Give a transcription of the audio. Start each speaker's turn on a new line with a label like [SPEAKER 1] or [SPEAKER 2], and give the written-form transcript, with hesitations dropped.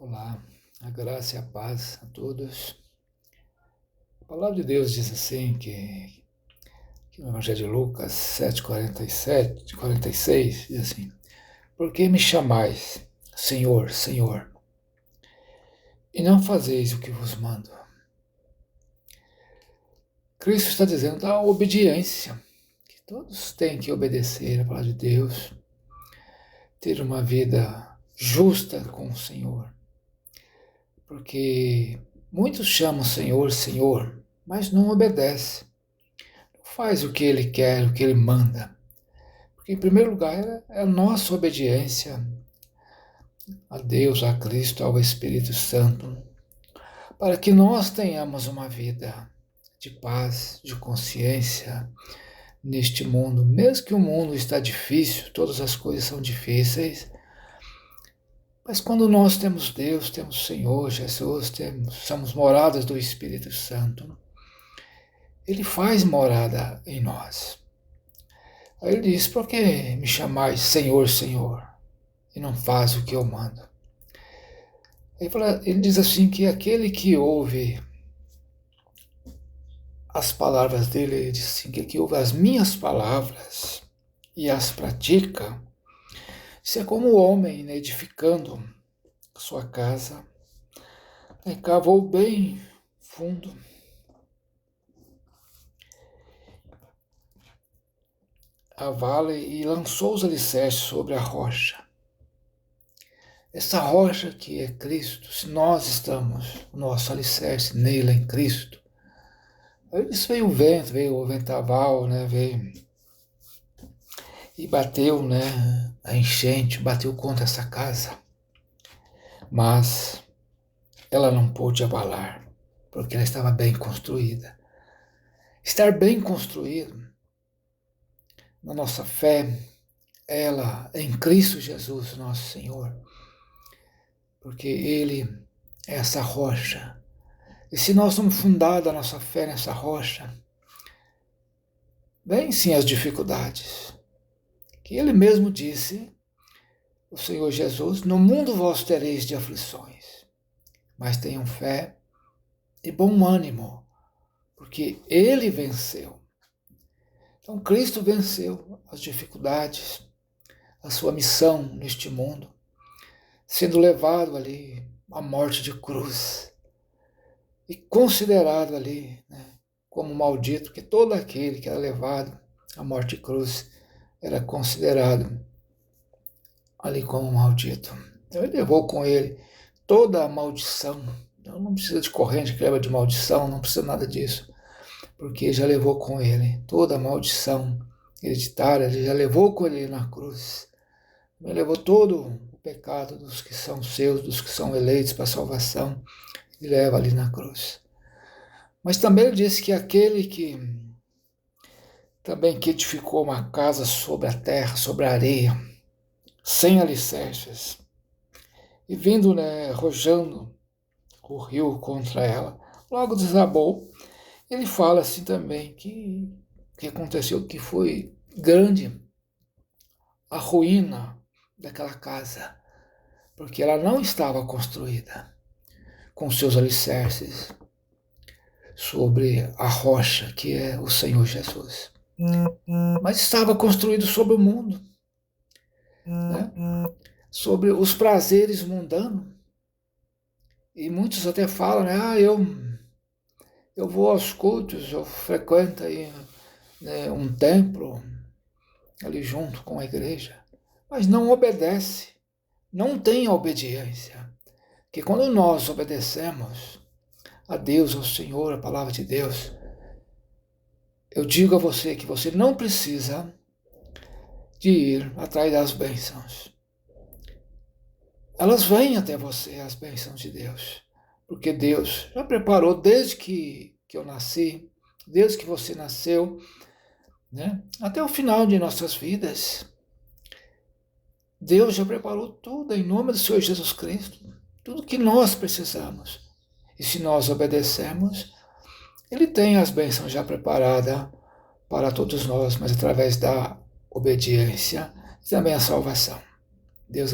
[SPEAKER 1] Olá, a graça e a paz a todos. A palavra de Deus diz assim que no Evangelho de Lucas 7:47, 46, diz assim: Por que me chamais, Senhor, Senhor, e não fazeis o que vos mando? Cristo está dizendo da obediência, que todos têm que obedecer a palavra de Deus, ter uma vida justa com o Senhor. Porque muitos chamam Senhor, Senhor, mas não obedecem. Não faz o que Ele quer, o que Ele manda. Porque, em primeiro lugar, é a nossa obediência a Deus, a Cristo, ao Espírito Santo, para que nós tenhamos uma vida de paz, de consciência neste mundo. Mesmo que o mundo está difícil, todas as coisas são difíceis, mas quando nós temos Deus, temos o Senhor Jesus, somos moradas do Espírito Santo, Ele faz morada em nós. Aí ele diz: Por que me chamais Senhor, Senhor, e não faz o que eu mando? Ele diz assim que aquele que ouve as palavras dele, ele diz assim, que ouve as minhas palavras e as pratica, isso é como o homem, né, edificando sua casa, né, cavou bem fundo, a vale e lançou os alicerces sobre a rocha. Essa rocha que é Cristo, se nós estamos, o nosso alicerce nele, em Cristo, aí isso veio o vento, veio o ventaval, né, veio e bateu, né, a enchente, bateu contra essa casa, mas ela não pôde abalar, porque ela estava bem construída. Estar bem construído na nossa fé, ela em Cristo Jesus, nosso Senhor, porque Ele é essa rocha. E se nós somos fundados a nossa fé nessa rocha, vem sim as dificuldades. Que Ele mesmo disse, o Senhor Jesus: No mundo vós tereis de aflições, mas tenham fé e bom ânimo, porque Ele venceu. Então Cristo venceu as dificuldades, a sua missão neste mundo, sendo levado ali à morte de cruz e considerado ali, né, como maldito, que todo aquele que era levado à morte de cruz era considerado ali como maldito. Então ele levou com ele toda a maldição. Então não precisa de corrente que leva de maldição, não precisa nada disso, porque já levou com ele toda a maldição hereditária, ele já levou com ele na cruz. Ele levou todo o pecado dos que são seus, dos que são eleitos para a salvação, e leva ali na cruz. Mas também ele disse que aquele que também que edificou uma casa sobre a terra, sobre a areia, sem alicerces, e vindo, né, rojando o rio contra ela, logo desabou. Ele fala assim também que aconteceu, que foi grande a ruína daquela casa, porque ela não estava construída com seus alicerces sobre a rocha que é o Senhor Jesus, mas estava construído sobre o mundo, né? Sobre os prazeres mundanos. E muitos até falam, né? Eu vou aos cultos, eu frequento aí, né, um templo ali junto com a igreja, mas não obedece, não tem a obediência. Que quando nós obedecemos a Deus, ao Senhor, a palavra de Deus, eu digo a você que você não precisa de ir atrás das bênçãos. Elas vêm até você, as bênçãos de Deus, porque Deus já preparou desde que eu nasci, desde que você nasceu, né, até o final de nossas vidas. Deus já preparou tudo em nome do Senhor Jesus Cristo, tudo que nós precisamos. E se nós obedecemos, Ele tem as bênçãos já preparadas para todos nós, mas através da obediência e também a salvação. Deus